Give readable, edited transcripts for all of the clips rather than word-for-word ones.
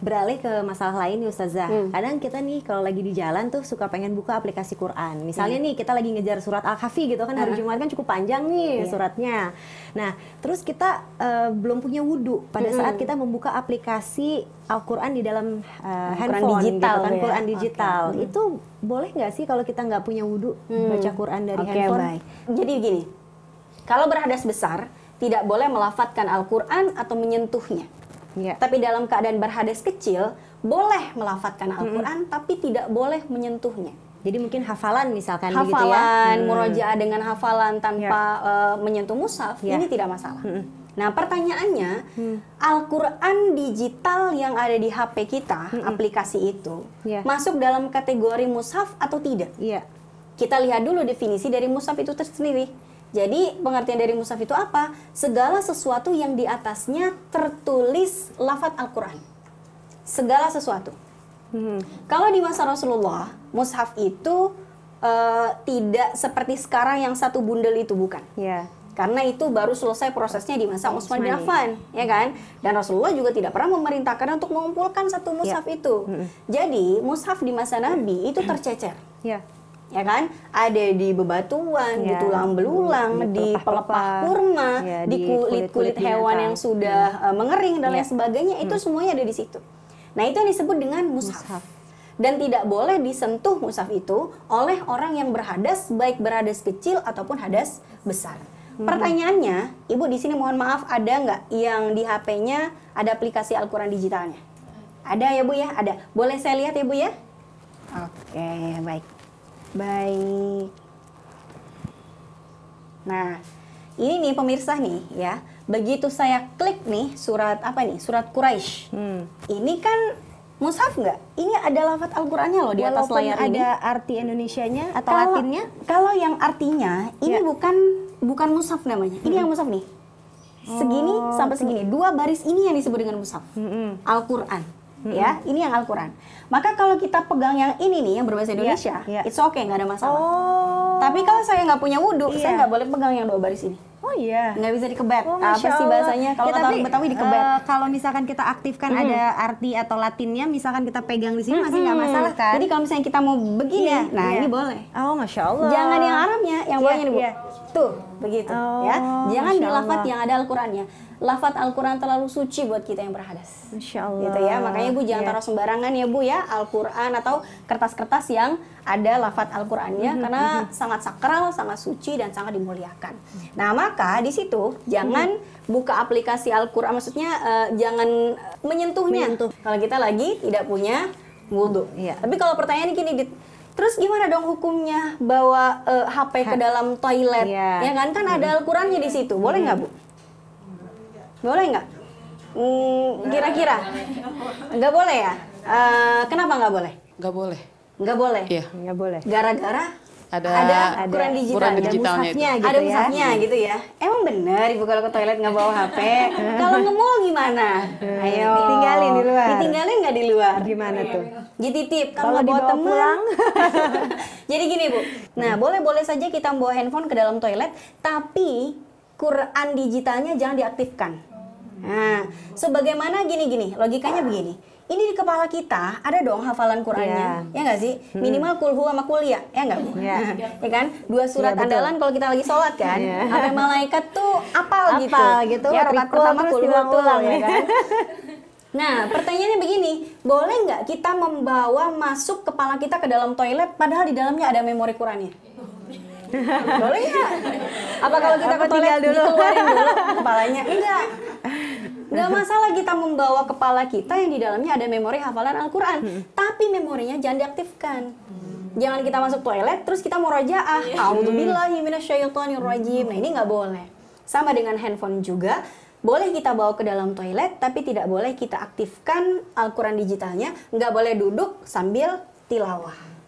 beralih ke masalah lain nih Ustazah. Kadang kita nih kalau lagi di jalan tuh suka pengen buka aplikasi Quran. Misalnya nih kita lagi ngejar surat Al-Kahfi gitu kan, hari Jumat kan cukup panjang nih suratnya. Nah, terus kita belum punya wudhu pada saat kita membuka aplikasi Al-Quran di dalam handphone digital gitu kan, ya? Quran digital. Itu boleh nggak sih kalau kita nggak punya wudhu baca Quran dari handphone? Baik. Jadi gini, kalau berhadas besar tidak boleh melafadzkan Al-Quran atau menyentuhnya. Tapi dalam keadaan berhadas kecil boleh melafadzkan Al-Quran tapi tidak boleh menyentuhnya. Jadi mungkin hafalan misalkan Hafalan, begitu ya. murojaah dengan hafalan tanpa menyentuh mushaf, ini tidak masalah. Nah, pertanyaannya, Al-Quran digital yang ada di HP kita, aplikasi itu, masuk dalam kategori mushaf atau tidak? Kita lihat dulu definisi dari mushaf itu tersendiri. Jadi, pengertian dari mushaf itu apa? Segala sesuatu yang di atasnya tertulis lafadz Al-Quran. Segala sesuatu. Kalau di masa Rasulullah, mushaf itu tidak seperti sekarang yang satu bundel itu, bukan. Karena itu baru selesai prosesnya di masa Utsman bin Affan, ya kan? Dan Rasulullah juga tidak pernah memerintahkan untuk mengumpulkan satu mushaf itu. Jadi, mushaf di masa Nabi itu tercecer. Ya kan? Ada di bebatuan, di tulang belulang, di pelepah kurma, di kulit-kulit hewan yang sudah mengering dan lain sebagainya, itu semuanya ada di situ. Nah, itu yang disebut dengan mushaf. Dan tidak boleh disentuh mushaf itu oleh orang yang berhadas, baik berhadas kecil ataupun hadas besar. Pertanyaannya, Ibu di sini mohon maaf, ada nggak yang di HP-nya ada aplikasi Al-Quran digitalnya? Ada ya Bu ya? Ada. Boleh saya lihat ya Bu ya? Oke, baik. Baik. Nah, ini nih pemirsa nih ya. Begitu saya klik nih surat apa nih? Surat Quraisy. Ini kan mushaf nggak? Ini ada lafadz Al-Qur'annya loh di atas layar ini. Ada arti Indonesianya atau Latinnya? Kalau yang artinya ini bukan mushaf namanya. Ini yang mushaf nih. Segini sampai segini. Dua baris ini yang disebut dengan mushaf. Al-Qur'an. Ya, ini yang Al-Quran. Maka kalau kita pegang yang ini nih, yang berbahasa Indonesia, it's okay, nggak ada masalah. Tapi kalau saya nggak punya wudhu, saya nggak boleh pegang yang dua baris ini. Nggak bisa dikebet. Apa sih bahasanya? Kalau kata orang Betawi dikebet. Kalau misalkan kita aktifkan ada arti atau Latinnya, misalkan kita pegang di sini masih nggak masalah kan? Jadi kalau misalnya kita mau begini, ini boleh. Masya Allah. Jangan yang Arabnya, yang bawahnya nih Bu. Tuh, begitu. Ya, jangan di lafadz yang ada Al-Qurannya. Lafadz Al-Quran terlalu suci buat kita yang berhadas. Masya Allah. Gitu ya, makanya Bu jangan taruh sembarangan ya Bu ya, Al-Quran atau kertas-kertas yang ada lafadz Al-Qurannya, karena sangat sakral, sangat suci, dan sangat dimuliakan. Nah, maka di situ jangan buka aplikasi Al-Quran, maksudnya jangan menyentuhnya. Kalau kita lagi tidak punya wudhu. Tapi kalau pertanyaannya gini, terus gimana dong hukumnya bawa HP ke dalam toilet? Ya kan ada Al-Qurannya di situ, boleh nggak Bu? Boleh nggak? Kira-kira? Nggak boleh ya? Kenapa nggak boleh? Nggak boleh. Nggak boleh? Iya. Nggak boleh. Gara-gara ada Quran digital, Quran digitalnya itu. Gitu ada mushafnya gitu ya. Emang bener Ibu kalau ke toilet nggak bawa HP? Kalau nge-mall gimana? Ayo. Ditinggalin di luar. Ditinggalin nggak di luar? Gimana tuh? Dititip. Kalau bawa dibawa teman. pulang. Jadi gini Bu. Nah, boleh-boleh saja kita bawa handphone ke dalam toilet, tapi Quran digitalnya jangan diaktifkan. Nah, sebagaimana gini-gini, logikanya begini. Ini di kepala kita ada dong hafalan Qurannya, ya nggak sih? Minimal kulhu sama kuliah, ya nggak Bu? Ya kan? Dua surat andalan kalau kita lagi sholat kan, sampai malaikat tuh apal gitu. Ya, rakaat pertama kulhu ulang ya kan? Nah, pertanyaannya begini, boleh nggak kita membawa masuk kepala kita ke dalam toilet, padahal di dalamnya ada memori Qurannya? Boleh nggak? Apa kalau kita ke toilet dikeluarin dulu kepalanya? Nggak masalah kita membawa kepala kita yang di dalamnya ada memori hafalan Al-Quran, tapi memorinya jangan diaktifkan. Jangan kita masuk toilet terus kita murojaah. A'udzubillahi minasyaitonirrajim. Nah, ini nggak boleh. Sama dengan handphone juga, boleh kita bawa ke dalam toilet, tapi tidak boleh kita aktifkan Al-Quran digitalnya. Nggak boleh duduk sambil tilawah.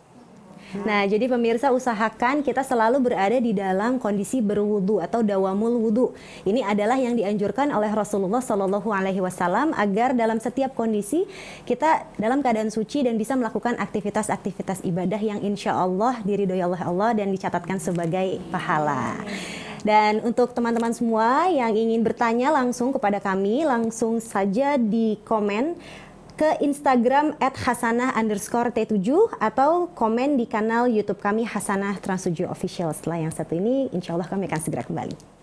Nah, jadi pemirsa usahakan kita selalu berada di dalam kondisi berwudu atau dawamul wudu. Ini adalah yang dianjurkan oleh Rasulullah Shallallahu Alaihi Wasallam agar dalam setiap kondisi kita dalam keadaan suci dan bisa melakukan aktivitas-aktivitas ibadah yang insya Allah diridhoi oleh Allah dan dicatatkan sebagai pahala. Dan untuk teman-teman semua yang ingin bertanya langsung kepada kami, langsung saja di komen ke Instagram @hasanah_T7 atau komen di kanal YouTube kami Hasanah Trans 7 Official. Setelah yang satu ini, insya Allah kami akan segera kembali.